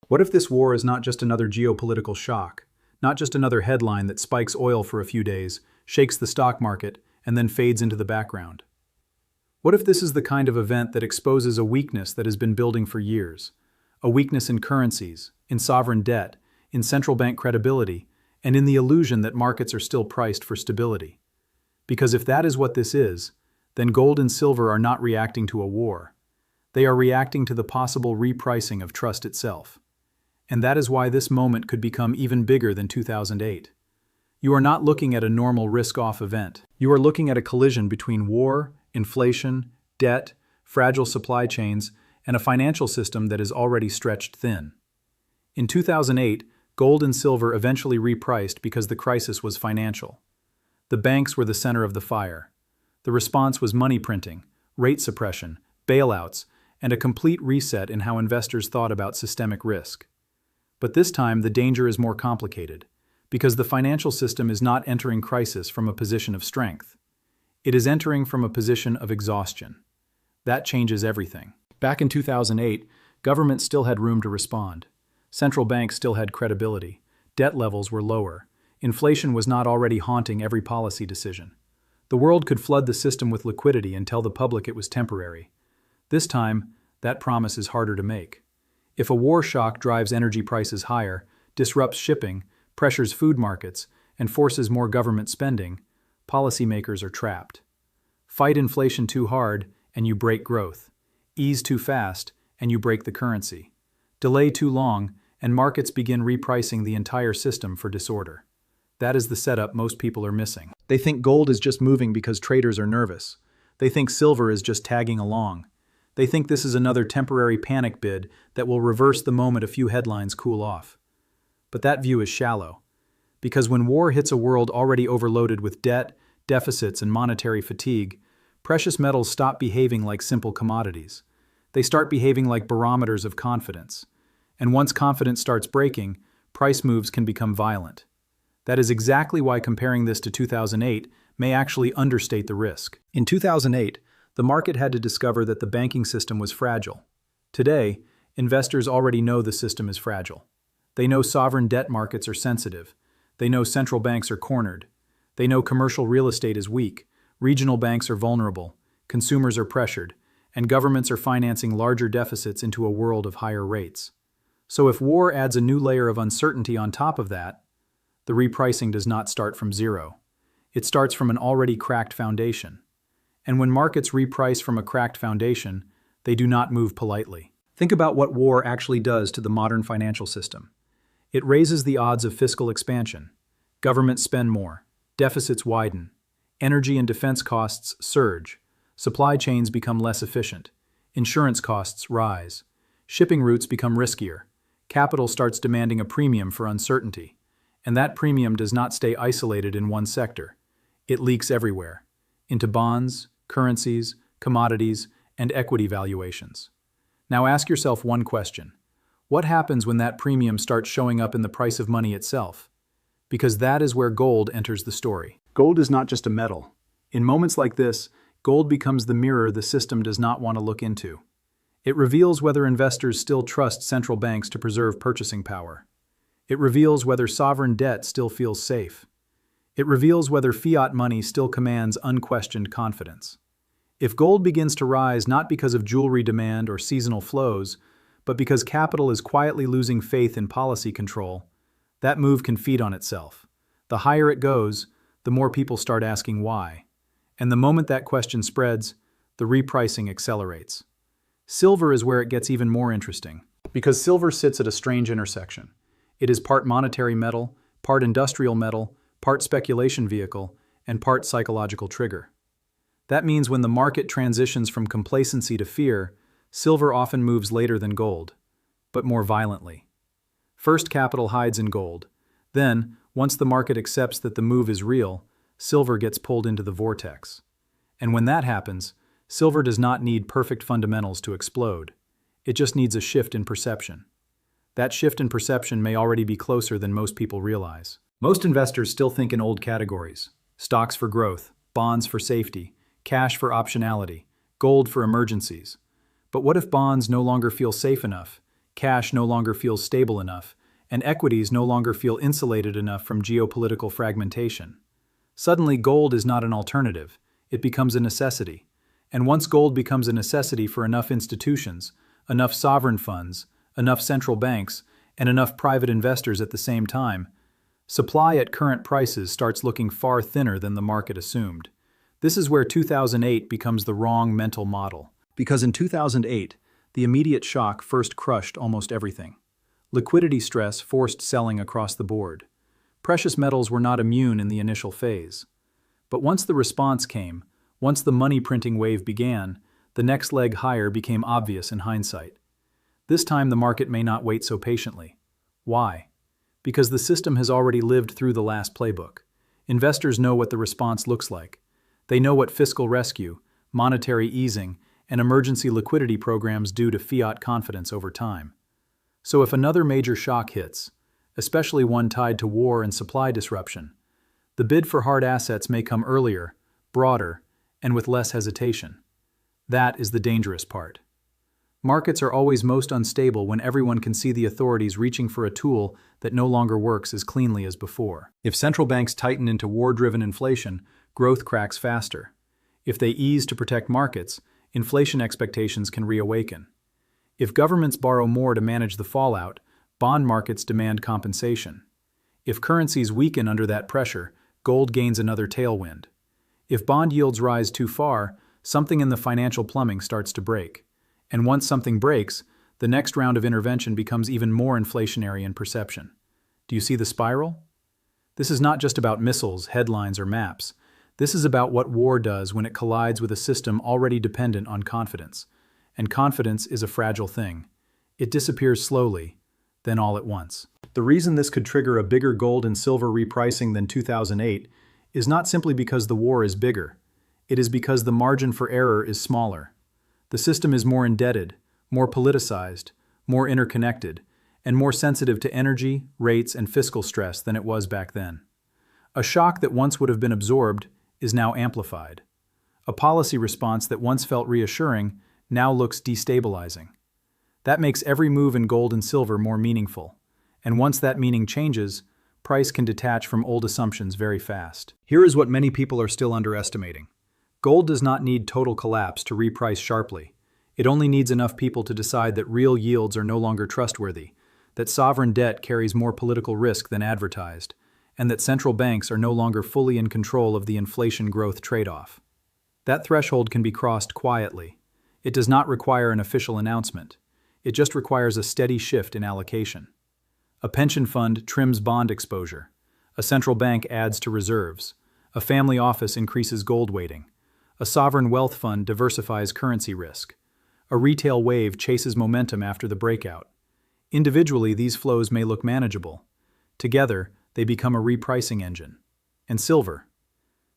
What if this war is not just another geopolitical shock, not just another headline that spikes oil for a few days, shakes the stock market, and then fades into the background? What if this is the kind of event that exposes a weakness that has been building for years? A weakness in currencies, in sovereign debt, in central bank credibility, and in the illusion that markets are still priced for stability. Because if that is what this is, then gold and silver are not reacting to a war. They are reacting to the possible repricing of trust itself. And that is why this moment could become even bigger than 2008. You are not looking at a normal risk-off event. You are looking at a collision between war, inflation, debt, fragile supply chains, and a financial system that is already stretched thin. In 2008, gold and silver eventually repriced because the crisis was financial. The banks were the center of the fire. The response was money printing, rate suppression, bailouts, and a complete reset in how investors thought about systemic risk. But this time, the danger is more complicated, because the financial system is not entering crisis from a position of strength. It is entering from a position of exhaustion. That changes everything. Back in 2008, governments still had room to respond. Central banks still had credibility. Debt levels were lower. Inflation was not already haunting every policy decision. The world could flood the system with liquidity and tell the public it was temporary. This time, that promise is harder to make. If a war shock drives energy prices higher, disrupts shipping, pressures food markets, and forces more government spending, policymakers are trapped. Fight inflation too hard, and you break growth. Ease too fast, and you break the currency. Delay too long, and markets begin repricing the entire system for disorder. That is the setup most people are missing. They think gold is just moving because traders are nervous. They think silver is just tagging along. They think this is another temporary panic bid that will reverse the moment a few headlines cool off. But that view is shallow. Because when war hits a world already overloaded with debt, deficits, and monetary fatigue, precious metals stop behaving like simple commodities. They start behaving like barometers of confidence. And once confidence starts breaking, price moves can become violent. That is exactly why comparing this to 2008 may actually understate the risk. In 2008, the market had to discover that the banking system was fragile. Today, investors already know the system is fragile. They know sovereign debt markets are sensitive. They know central banks are cornered. They know commercial real estate is weak, regional banks are vulnerable, consumers are pressured, and governments are financing larger deficits into a world of higher rates. So if war adds a new layer of uncertainty on top of that, the repricing does not start from zero. It starts from an already cracked foundation. And when markets reprice from a cracked foundation, they do not move politely. Think about what war actually does to the modern financial system. It raises the odds of fiscal expansion. Governments spend more. Deficits widen. Energy and defense costs surge. Supply chains become less efficient. Insurance costs rise. Shipping routes become riskier. Capital starts demanding a premium for uncertainty. And that premium does not stay isolated in one sector. It leaks everywhere, into bonds, currencies, commodities, and equity valuations. Now ask yourself one question. What happens when that premium starts showing up in the price of money itself? Because that is where gold enters the story. Gold is not just a metal. In moments like this, gold becomes the mirror the system does not want to look into. It reveals whether investors still trust central banks to preserve purchasing power. It reveals whether sovereign debt still feels safe. It reveals whether fiat money still commands unquestioned confidence. If gold begins to rise not because of jewelry demand or seasonal flows, but because capital is quietly losing faith in policy control, that move can feed on itself. The higher it goes, the more people start asking why. And the moment that question spreads, the repricing accelerates. Silver is where it gets even more interesting, because silver sits at a strange intersection. It is part monetary metal, part industrial metal, part speculation vehicle, and part psychological trigger. That means when the market transitions from complacency to fear, silver often moves later than gold, but more violently. First, capital hides in gold. Then, once the market accepts that the move is real, silver gets pulled into the vortex. And when that happens, silver does not need perfect fundamentals to explode. It just needs a shift in perception. That shift in perception may already be closer than most people realize. Most investors still think in old categories: stocks for growth, bonds for safety, cash for optionality, gold for emergencies. But what if bonds no longer feel safe enough? cash no longer feels stable enough, and equities no longer feel insulated enough from geopolitical fragmentation. Suddenly, gold is not an alternative, it becomes a necessity. And once gold becomes a necessity for enough institutions, enough sovereign funds, enough central banks, and enough private investors at the same time, supply at current prices starts looking far thinner than the market assumed. This is where 2008 becomes the wrong mental model. Because in 2008, the immediate shock first crushed almost everything. Liquidity stress forced selling across the board. Precious metals were not immune in the initial phase. But once the response came, once the money printing wave began, the next leg higher became obvious in hindsight. This time the market may not wait so patiently. Why? Because the system has already lived through the last playbook. Investors know what the response looks like. They know what fiscal rescue, monetary easing, and emergency liquidity programs do to fiat confidence over time. So if another major shock hits, especially one tied to war and supply disruption, the bid for hard assets may come earlier, broader, and with less hesitation. That is the dangerous part. Markets are always most unstable when everyone can see the authorities reaching for a tool that no longer works as cleanly as before. If central banks tighten into war-driven inflation, growth cracks faster. If they ease to protect markets, inflation expectations can reawaken. If governments borrow more to manage the fallout, bond markets demand compensation. If currencies weaken under that pressure, gold gains another tailwind. If bond yields rise too far, something in the financial plumbing starts to break. And once something breaks, the next round of intervention becomes even more inflationary in perception. Do you see the spiral? This is not just about missiles, headlines, or maps. This is about what war does when it collides with a system already dependent on confidence. And confidence is a fragile thing. It disappears slowly, then all at once. The reason this could trigger a bigger gold and silver repricing than 2008 is not simply because the war is bigger. It is because the margin for error is smaller. The system is more indebted, more politicized, more interconnected, and more sensitive to energy, rates, and fiscal stress than it was back then. A shock that once would have been absorbed is now amplified. A policy response that once felt reassuring now looks destabilizing. That makes every move in gold and silver more meaningful, and once that meaning changes, price can detach from old assumptions very fast. Here is what many people are still underestimating. Gold does not need total collapse to reprice sharply. It only needs enough people to decide that real yields are no longer trustworthy, that sovereign debt carries more political risk than advertised, and that central banks are no longer fully in control of the inflation-growth trade-off. That threshold can be crossed quietly. It does not require an official announcement. It just requires a steady shift in allocation. A pension fund trims bond exposure. A central bank adds to reserves. A family office increases gold weighting. A sovereign wealth fund diversifies currency risk. A retail wave chases momentum after the breakout. Individually, these flows may look manageable. Together, they become a repricing engine. And silver.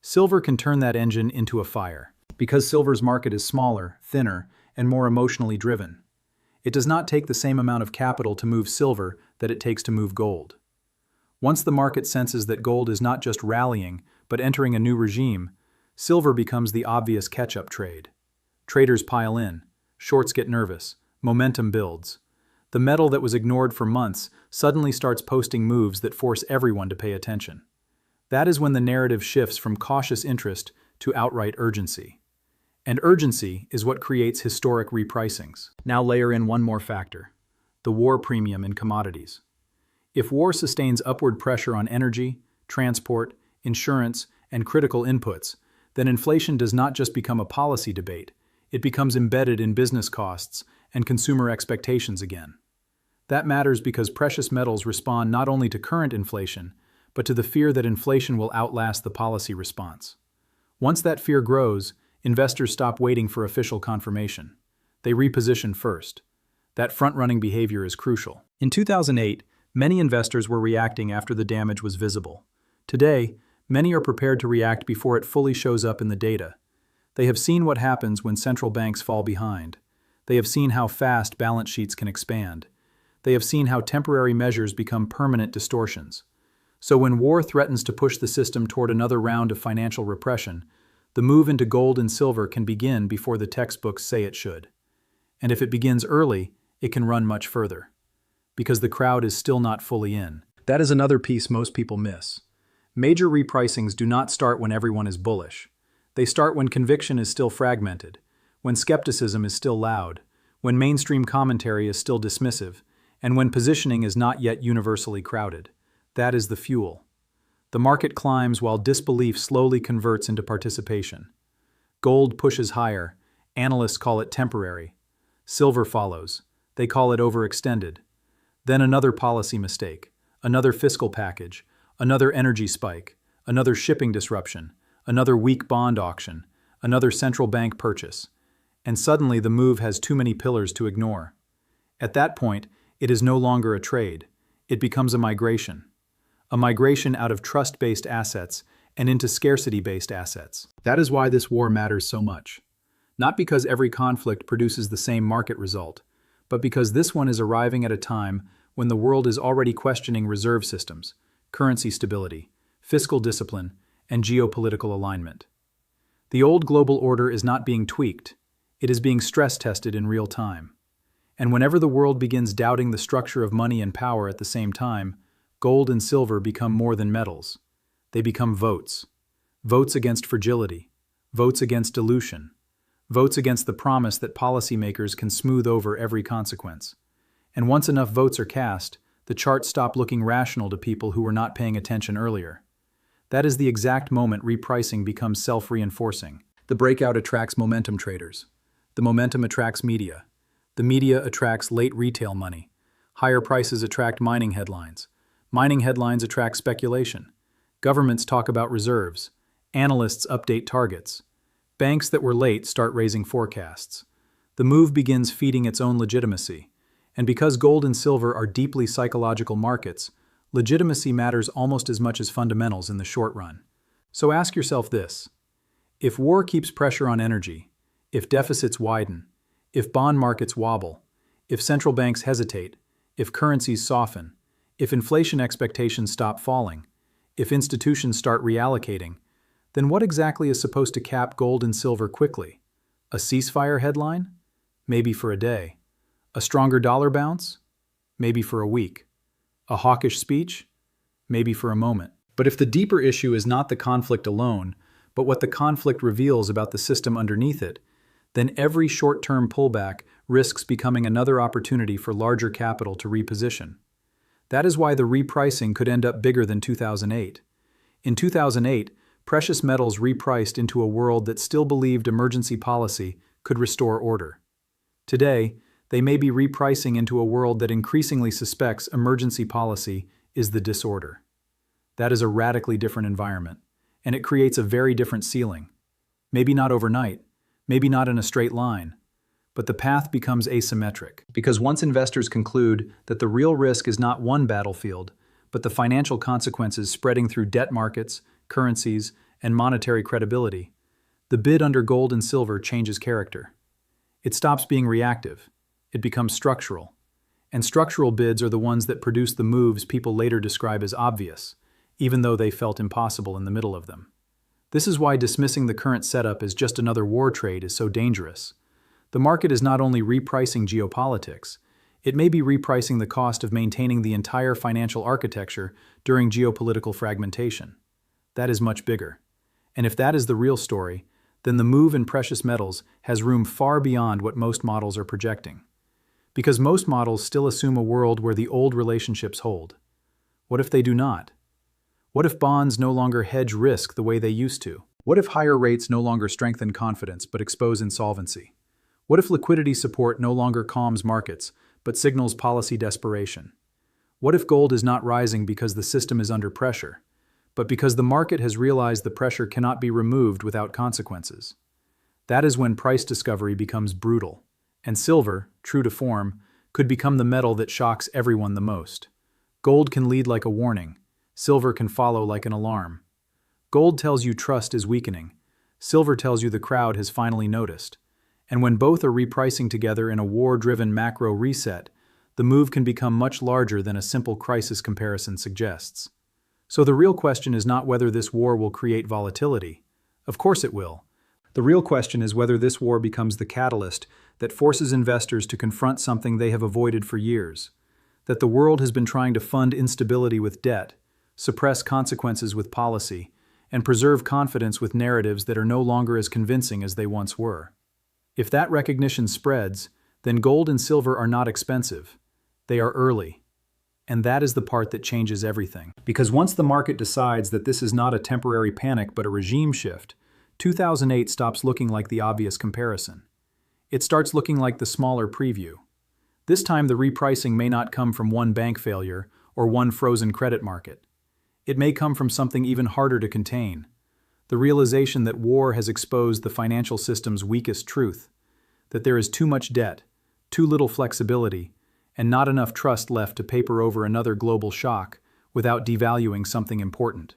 Silver can turn that engine into a fire. Because silver's market is smaller, thinner, and more emotionally driven. It does not take the same amount of capital to move silver that it takes to move gold. Once the market senses that gold is not just rallying, but entering a new regime, silver becomes the obvious catch-up trade. Traders pile in, shorts get nervous, momentum builds. The metal that was ignored for months suddenly starts posting moves that force everyone to pay attention. That is when the narrative shifts from cautious interest to outright urgency. And urgency is what creates historic repricings. Now layer in one more factor, the war premium in commodities. If war sustains upward pressure on energy, transport, insurance, and critical inputs, then inflation does not just become a policy debate, it becomes embedded in business costs and consumer expectations again. That matters because precious metals respond not only to current inflation, but to the fear that inflation will outlast the policy response. Once that fear grows, investors stop waiting for official confirmation. They reposition first. That front-running behavior is crucial. In 2008, many investors were reacting after the damage was visible. Today, many are prepared to react before it fully shows up in the data. They have seen what happens when central banks fall behind. They have seen how fast balance sheets can expand. They have seen how temporary measures become permanent distortions. So when war threatens to push the system toward another round of financial repression, the move into gold and silver can begin before the textbooks say it should. And if it begins early, it can run much further. because the crowd is still not fully in. That is another piece most people miss. Major repricings do not start when everyone is bullish. They start when conviction is still fragmented, when skepticism is still loud, when mainstream commentary is still dismissive, and when positioning is not yet universally crowded. That is the fuel. The market climbs while disbelief slowly converts into participation. Gold pushes higher. Analysts call it temporary. Silver follows. They call it overextended. Then another policy mistake, another fiscal package, another energy spike, another shipping disruption, another weak bond auction, another central bank purchase. And suddenly the move has too many pillars to ignore. At that point, it is no longer a trade. It becomes a migration out of trust-based assets and into scarcity-based assets. That is why this war matters so much. Not because every conflict produces the same market result, but because this one is arriving at a time when the world is already questioning reserve systems, currency stability, fiscal discipline, and geopolitical alignment. The old global order is not being tweaked, it is being stress-tested in real time. And whenever the world begins doubting the structure of money and power at the same time, gold and silver become more than metals. They become votes. Votes against fragility. Votes against dilution. Votes against the promise that policymakers can smooth over every consequence. And once enough votes are cast, the charts stop looking rational to people who were not paying attention earlier. That is the exact moment repricing becomes self-reinforcing. The breakout attracts momentum traders. The momentum attracts media. The media attracts late retail money. Higher prices attract mining headlines. Mining headlines attract speculation. Governments talk about reserves. Analysts update targets. Banks that were late start raising forecasts. The move begins feeding its own legitimacy. And because gold and silver are deeply psychological markets, legitimacy matters almost as much as fundamentals in the short run. So ask yourself this. If war keeps pressure on energy, if deficits widen, if bond markets wobble, if central banks hesitate, if currencies soften, if inflation expectations stop falling, if institutions start reallocating, then what exactly is supposed to cap gold and silver quickly? A ceasefire headline? Maybe for a day. A stronger dollar bounce? Maybe for a week. A hawkish speech? Maybe for a moment. But if the deeper issue is not the conflict alone, but what the conflict reveals about the system underneath it, then every short-term pullback risks becoming another opportunity for larger capital to reposition. That is why the repricing could end up bigger than 2008. In 2008, precious metals repriced into a world that still believed emergency policy could restore order. Today, they may be repricing into a world that increasingly suspects emergency policy is the disorder. That is a radically different environment, and it creates a very different ceiling. Maybe not overnight, maybe not in a straight line, but the path becomes asymmetric. Because once investors conclude that the real risk is not one battlefield, but the financial consequences spreading through debt markets, currencies, and monetary credibility, the bid under gold and silver changes character. It stops being reactive. It becomes structural. And structural bids are the ones that produce the moves people later describe as obvious, even though they felt impossible in the middle of them. This is why dismissing the current setup as just another war trade is so dangerous. The market is not only repricing geopolitics, it may be repricing the cost of maintaining the entire financial architecture during geopolitical fragmentation. That is much bigger. And if that is the real story, then the move in precious metals has room far beyond what most models are projecting. Because most models still assume a world where the old relationships hold. What if they do not? What if bonds no longer hedge risk the way they used to? What if higher rates no longer strengthen confidence but expose insolvency? What if liquidity support no longer calms markets but signals policy desperation? What if gold is not rising because the system is under pressure, but because the market has realized the pressure cannot be removed without consequences? That is when price discovery becomes brutal, and silver, true to form, could become the metal that shocks everyone the most. Gold can lead like a warning, silver can follow like an alarm. Gold tells you trust is weakening, silver tells you the crowd has finally noticed. And when both are repricing together in a war-driven macro reset, the move can become much larger than a simple crisis comparison suggests. So the real question is not whether this war will create volatility. Of course it will. The real question is whether this war becomes the catalyst that forces investors to confront something they have avoided for years. that the world has been trying to fund instability with debt, suppress consequences with policy, and preserve confidence with narratives that are no longer as convincing as they once were. If that recognition spreads, then gold and silver are not expensive. They are early. And that is the part that changes everything. Because once the market decides that this is not a temporary panic but a regime shift, 2008 stops looking like the obvious comparison. It starts looking like the smaller preview. This time the repricing may not come from one bank failure or one frozen credit market. It may come from something even harder to contain. The realization that war has exposed the financial system's weakest truth, that there is too much debt, too little flexibility, and not enough trust left to paper over another global shock without devaluing something important.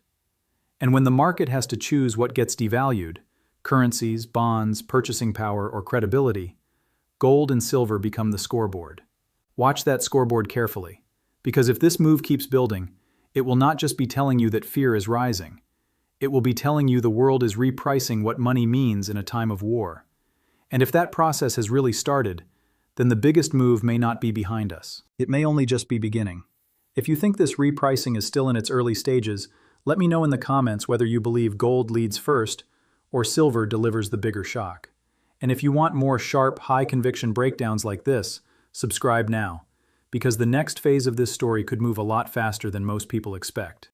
And when the market has to choose what gets devalued, currencies, bonds, purchasing power, or credibility, gold and silver become the scoreboard. Watch that scoreboard carefully, because if this move keeps building, it will not just be telling you that fear is rising. It will be telling you the world is repricing what money means in a time of war. And if that process has really started, then the biggest move may not be behind us. It may only just be beginning. If you think this repricing is still in its early stages, let me know in the comments whether you believe gold leads first or silver delivers the bigger shock. And if you want more sharp, high-conviction breakdowns like this, subscribe now, because the next phase of this story could move a lot faster than most people expect.